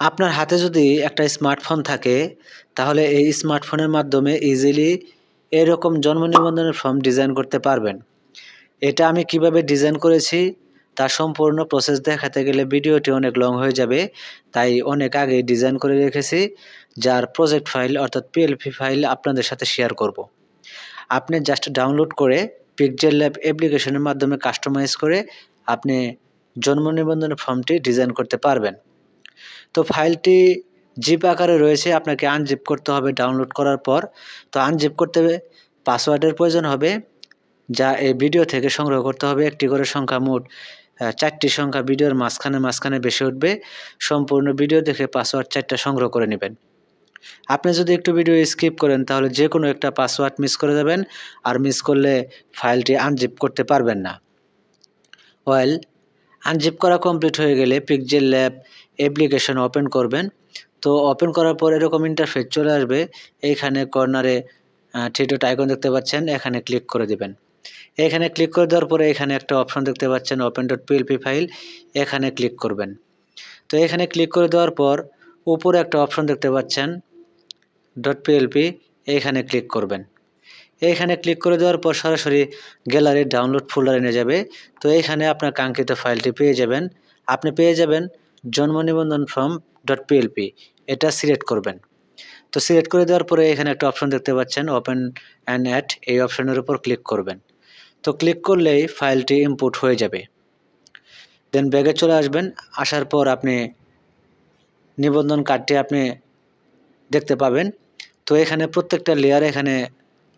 আপনার হাতে যদি একটা স্মার্টফোন থাকে, তাহলে এই স্মার্টফোনের মাধ্যমে ইজিলি এরকম জন্ম নিবন্ধনের ফর্ম ডিজাইন করতে পারবেন। এটা আমি কিভাবে ডিজাইন করেছি তার সম্পূর্ণ প্রসেস দেখাতে গেলে ভিডিওটি অনেক লং হয়ে যাবে। তাই অনেক আগেই ডিজাইন করে রেখেছি, যার প্রজেক্ট ফাইল অর্থাৎ পিএলপি ফাইল আপনাদের সাথে শেয়ার করব। আপনি জাস্ট ডাউনলোড করে পিকজেল ল্যাব অ্যাপ্লিকেশনের মাধ্যমে কাস্টমাইজ করে আপনি জন্ম নিবন্ধনের ফর্মটি ডিজাইন করতে পারবেন। তো ফাইলটি জিপ আকারে রয়েছে, আপনাকে আনজিপ করতে হবে ডাউনলোড করার পর। তো আনজিপ করতে পাসওয়ার্ডের প্রয়োজন হবে, যা এই ভিডিও থেকে সংগ্রহ করতে হবে। একটি করে সংখ্যা, মোট 4টি সংখ্যা ভিডিওর মাঝখানে বেশি উঠবে। সম্পূর্ণ ভিডিও দেখে পাসওয়ার্ড 4টা সংগ্রহ করে নেবেন। আপনি যদি একটু ভিডিও স্কিপ করেন তাহলে যে কোনো একটা পাসওয়ার্ড মিস করে যাবেন, আর মিস করলে ফাইলটি আনজিপ করতে পারবেন না। ওয়েল, আনজিপ করা কমপ্লিট হয়ে গেলে পিকজেল ল্যাব অ্যাপ্লিকেশন ওপেন করবেন। তো ওপেন করার পর এরকম ইন্টারফেস চলে আসবে। এইখানে কর্নারে 3 ডট আইকন দেখতে পাচ্ছেন, এখানে ক্লিক করে দিবেন। এখানে ক্লিক করে দেওয়ার পরে এখানে একটা অপশন দেখতে পাচ্ছেন ওপেন ডট পিএলপি ফাইল, এখানে ক্লিক করবেন। তো এখানে ক্লিক করে দেওয়ার পর উপরে একটা অপশন দেখতে পাচ্ছেন ডট পিএলপি, এখানে ক্লিক করবেন। এখানে ক্লিক করে দেওয়ার পর সরাসরি গ্যালারি ডাউনলোড ফোল্ডারে নিয়ে যাবে। তো এখানে আপনার কাঙ্ক্ষিত ফাইলটি পেয়ে যাবেন। আপনি পেয়ে যাবেন জন্ম নিবন্ধন ফর্ম ডট পিএলপি, এটা সিলেক্ট করবেন। তো সিলেক্ট করে দেওয়ার পরে এখানে একটা অপশন দেখতে পাচ্ছেন ওপেন অ্যান্ড অ্যাড, এই অপশনের উপর ক্লিক করবেন। তো ক্লিক করলেই ফাইলটি ইনপুট হয়ে যাবে। দেন ব্যাগে চলে আসবেন। আসার পর আপনি নিবন্ধন কার্ডটি আপনি দেখতে পাবেন। তো এখানে প্রত্যেকটা লেয়ার এখানে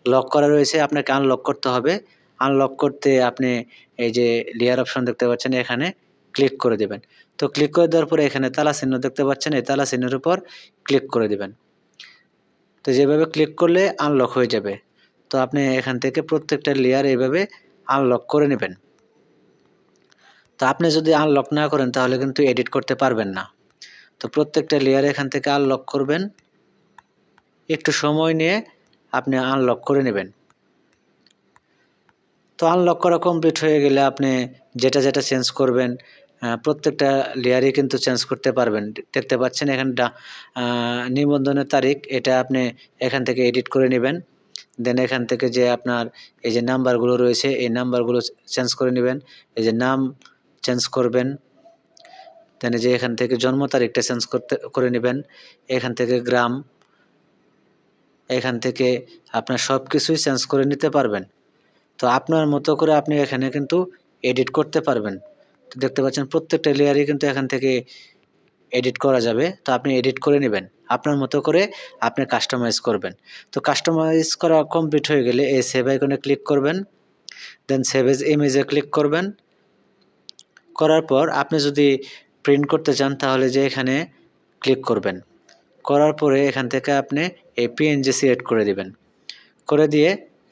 লক করা রয়েছে, আপনাকে আনলক করতে হবে। আনলক করতে আপনি এই যে লেয়ার অপশন দেখতে পাচ্ছেন, এখানে ক্লিক করে দেবেন। তো ক্লিক করে দেওয়ার পরে এখানে তালা চিহ্ন দেখতে পাচ্ছেন, এই তালা চিহ্নের উপর ক্লিক করে দেবেন। তো যেভাবে ক্লিক করলে আনলক হয়ে যাবে। তো আপনি এখান থেকে প্রত্যেকটা লেয়ার এইভাবে আনলক করে নেবেন। তো আপনি যদি আনলক না করেন তাহলে কিন্তু এডিট করতে পারবেন না। তো প্রত্যেকটা লেয়ার এখান থেকে আনলক করবেন, একটু সময় নিয়ে আপনি আনলক করে নেবেন। তো আনলক করা কমপ্লিট হয়ে গেলে আপনি যেটা চেঞ্জ করবেন প্রত্যেকটা লেয়ারই কিন্তু চেঞ্জ করতে পারবেন। দেখতে পাচ্ছেন এখানে নিবন্ধনের তারিখ, এটা আপনি এখান থেকে এডিট করে নেবেন। দেন এখান থেকে যে আপনার এই যে নাম্বারগুলো রয়েছে, এই নাম্বারগুলো চেঞ্জ করে নেবেন। এই যে নাম চেঞ্জ করবেন। দেন এই যে এখান থেকে জন্ম তারিখটা চেঞ্জ করে নেবেন। এখান থেকে গ্রাম, এখান থেকে আপনার সব কিছুই চেঞ্জ করে নিতে পারবেন। তো আপনার মতো করে আপনি এখানে কিন্তু এডিট করতে পারবেন। তো দেখতে পাচ্ছেন প্রত্যেকটা লেয়ারই কিন্তু এখান থেকে এডিট করা যাবে। তো আপনি এডিট করে নেবেন, আপনার মতো করে আপনি কাস্টমাইজ করবেন। তো কাস্টমাইজ করা কমপ্লিট হয়ে গেলে এই সেভ আইকনে ক্লিক করবেন। দেন সেভ এজ ইমেজে ক্লিক করবেন। করার পর আপনি যদি প্রিন্ট করতে চান তাহলে যে এখানে ক্লিক করবেন। করার পরে এখান থেকে আপনি এই পিএনজি সিলেক্ট করে দিবেন। করে দিয়ে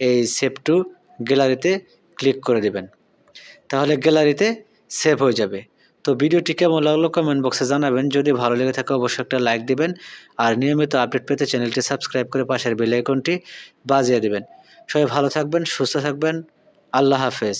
এই সেভ টু গ্যালারিতে ক্লিক করে দিবেন। তাহলে গ্যালারিতে সেভ হয়ে যাবে। তো ভিডিওটি কেমন লাগলো কমেন্ট বক্সে জানাবেন। যদি ভালো লেগে থাকে অবশ্যই একটা লাইক দিবেন, আর নিয়মিত আপডেট পেতে চ্যানেলটি সাবস্ক্রাইব করে পাশের বেল আইকনটি বাজিয়ে দিবেন। সবাই ভালো থাকবেন, সুস্থ থাকবেন। আল্লাহ হাফেজ।